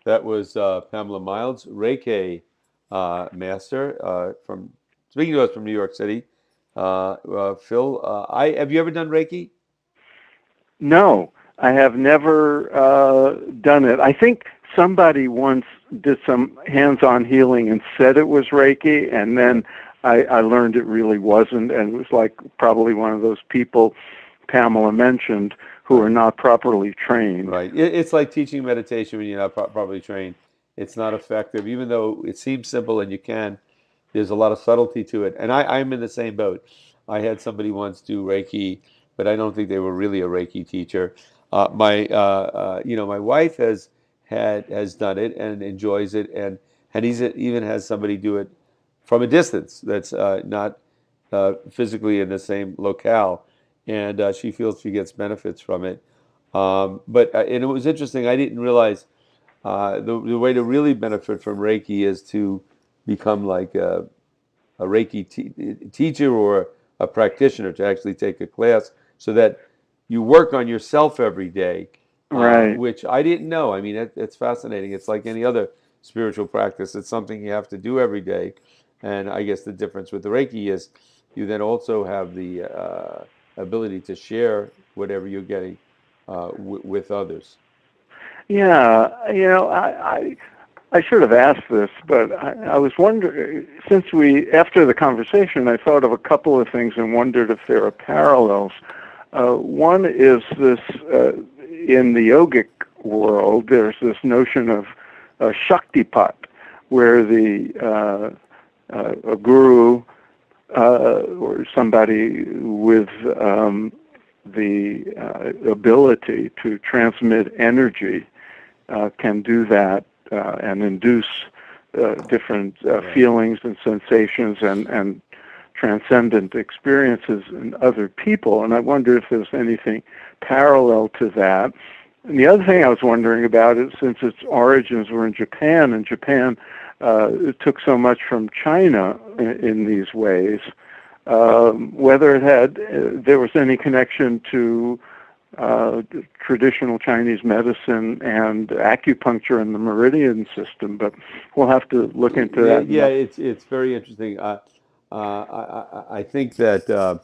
That was Pamela Miles, Reiki master from speaking to us from New York City. Phil, I have you ever done Reiki? No, I have never done it. I think somebody once did some hands-on healing and said it was Reiki, and Right. then I learned it really wasn't, and it was like probably one of those people Pamela mentioned who are Right. not properly trained. Right. It's like teaching meditation when you're not properly trained. It's not effective, even though it seems simple and you can. There's a lot of subtlety to it. And I'm in the same boat. I had somebody once do Reiki, but I don't think they were really a Reiki teacher. My wife has done it and enjoys it, and he's even has somebody do it from a distance that's not physically in the same locale, and she feels she gets benefits from it. But and it was interesting. I didn't realize the way to really benefit from Reiki is to become like a Reiki teacher or a practitioner, to actually take a class so that you work on yourself every day, Right. which I didn't know. I mean, it's fascinating. It's like any other spiritual practice. It's something you have to do every day. And I guess the difference with the Reiki is you then also have the ability to share whatever you're getting with others. Yeah, I should have asked this, but I was wondering, since after the conversation, I thought of a couple of things and wondered if there are parallels. One is this, in the yogic world, there's this notion of Shaktipat, where a guru or somebody with the ability to transmit energy can do that and induce different Right. feelings and sensations and transcendent experiences in other people. And I wonder if there's anything parallel to that. And the other thing I was wondering about is, since its origins were in Japan, and Japan it took so much from China in these ways, whether there was any connection to traditional Chinese medicine and acupuncture and the meridian system, but we'll have to look into Yeah, that yeah, next. it's very interesting. I think that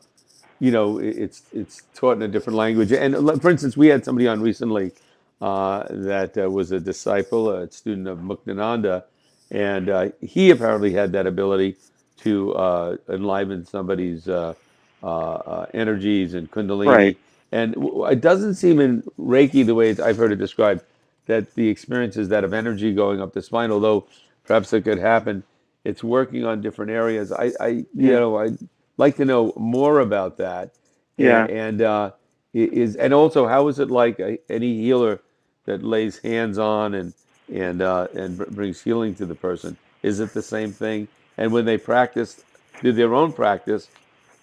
it's taught in a different language. And for instance, we had somebody on recently that was a disciple, a student of Muktananda, and he apparently had that ability to enliven somebody's energies and Right. Kundalini. And it doesn't seem in Reiki, the way I've heard it described, that the experience is that of energy going up the spine, although perhaps it could happen. It's working on different areas. Yeah. I'd like to know more about that. Yeah. And also, how is it like any healer that lays hands on and brings healing to the person? Is it the same thing? And when they practice, do their own practice,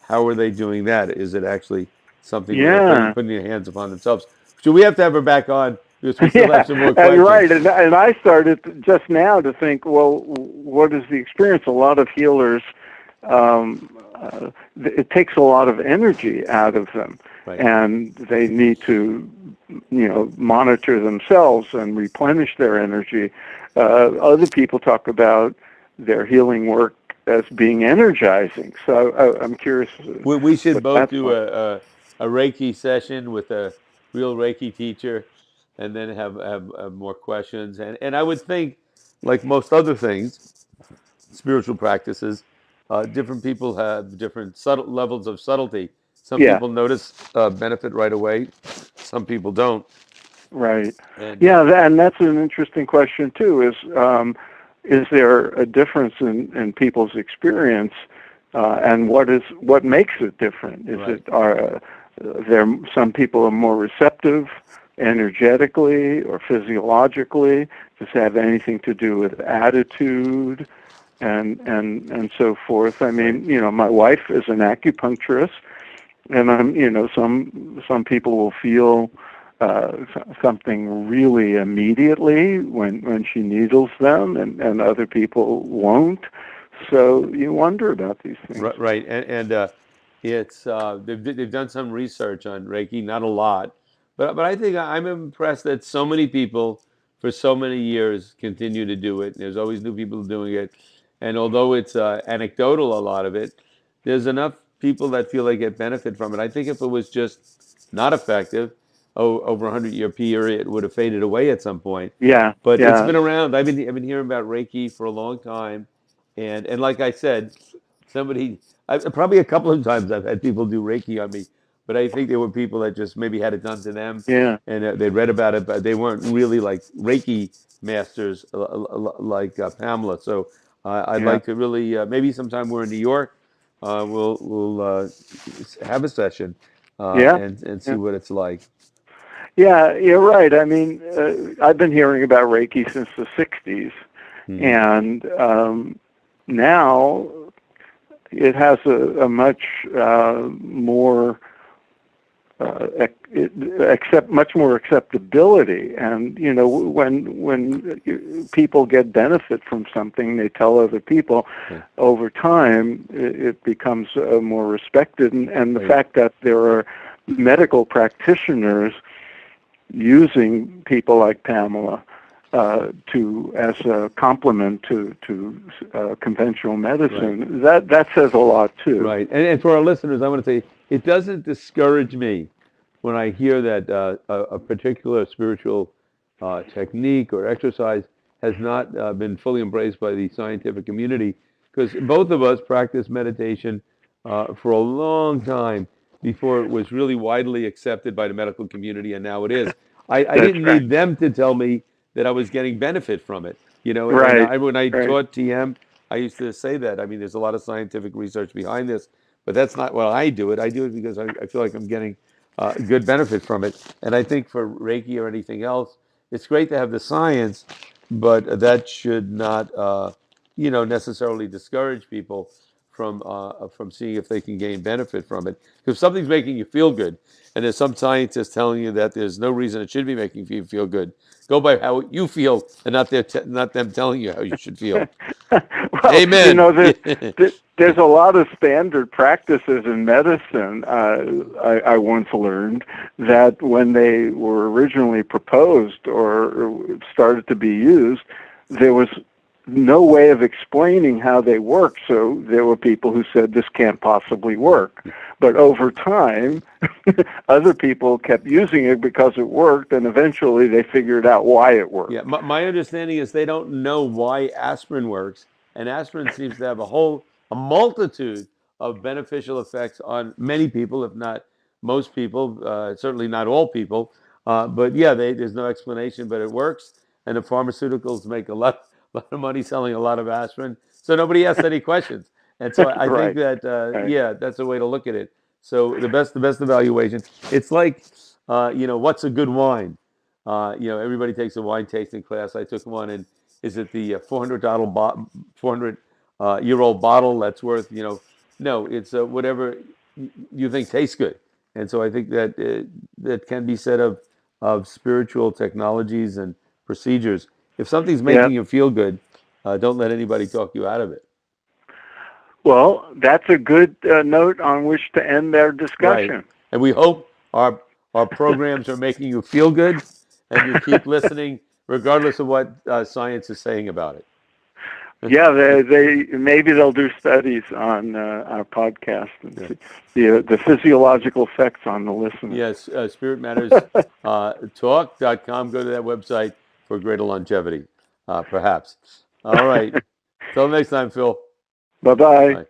how are they doing that? Is it actually something where they're Yeah. putting their hands upon themselves? So we have to have her back on because we still Yeah, have some more right. questions. And I started just now to think, well, what is the experience? A lot of healers, it takes a lot of energy out of them, Right. and they need to, monitor themselves and replenish their energy. Other people talk about their healing work as being energizing. So I'm curious We should what both that's do like. a Reiki session with a real Reiki teacher, and then have more questions. And I would think, like most other things, spiritual practices, different people have different subtle levels of subtlety. Some Yeah. people notice benefit right away. Some people don't. Right. And Yeah, and that's an interesting question too. Is there a difference in people's experience, and what makes it different? Is right, it are there some people are more receptive energetically or physiologically? Does it have anything to do with attitude and so forth? I right. mean, my wife is an acupuncturist, and some people will feel something really immediately when she needles them, and other people won't. So you wonder about these things. Right, right, and it's they've done some research on Reiki, not a lot, but I think I'm impressed that so many people for so many years continue to do it. There's always new people doing it, and although it's anecdotal, a lot of it, there's enough people that feel they get benefit from it. I think if it was just not effective, over a 100-year period, it would have faded away at some point. Yeah, But it's yeah, been around. I've been hearing about Reiki for a long time, and like I said, probably a couple of times I've had people do Reiki on me, but I think there were people that just maybe had it done to them, yeah, and they read about it, but they weren't really like Reiki masters like Pamela. So I'd yeah, like to really maybe sometime we're in New York, we'll have a session yeah, and see yeah. what it's like. Yeah, you're right. I mean, I've been hearing about Reiki since the '60s, Hmm. and now it has a much more much more acceptability. And when people get benefit from something, they tell other people. Yeah. Over time, it becomes more respected, and the Right. fact that there are medical practitioners using people like Pamela to as a complement to conventional Right. medicine, that says a lot too. Right. And for our listeners, I want to say it doesn't discourage me when I hear that a particular spiritual technique or exercise has not been fully embraced by the scientific community, because both of us practiced meditation for a long time before it was really widely accepted by the medical community, and now it is. I That's didn't right. need them to tell me that I was getting benefit from it. And Right. when I Right. taught TM, I used to say that. I mean, there's a lot of scientific research behind this, but that's not why I do it. I do it because I feel like I'm getting good benefit from it. And I think for Reiki or anything else, it's great to have the science, but that should not, necessarily discourage people from seeing if they can gain benefit from it. If something's making you feel good, and there's some scientists telling you that there's no reason it should be making you feel good, go by how you feel, and not them telling you how you should feel. Well, Amen. there's a lot of standard practices in medicine. I once learned that when they were originally proposed or started to be used, there was no way of explaining how they work. So there were people who said this can't possibly work. But over time, other people kept using it because it worked, and eventually they figured out why it Yeah, worked. my understanding is they don't know why aspirin works, and aspirin seems to have a multitude of beneficial effects on many people, if not most people, certainly not all people. But yeah, there's no explanation, but it works, and the pharmaceuticals make lot of money selling a lot of aspirin, so nobody asks any questions. And so I think Right. that Right. yeah, that's a way to look at it. So the best evaluation. It's like what's a good wine? Everybody takes a wine tasting class. I took one, and is it the 400-year-old bottle that's worth, no, it's whatever you think tastes good. And so I think that that can be said of spiritual technologies and procedures. If something's Yeah. making you feel good, don't let anybody talk you out of it. Well, that's a good note on which to end their Right. discussion. And we hope our programs are making you feel good, and you keep listening regardless of what science is saying about it. Yeah, they maybe they'll do studies on our podcast and Yeah. see the physiological effects on the listener. Yes, Spirit Matters Talk.com. Go to that website for greater longevity, perhaps. All right. Till next time, Phil. Bye bye. Bye.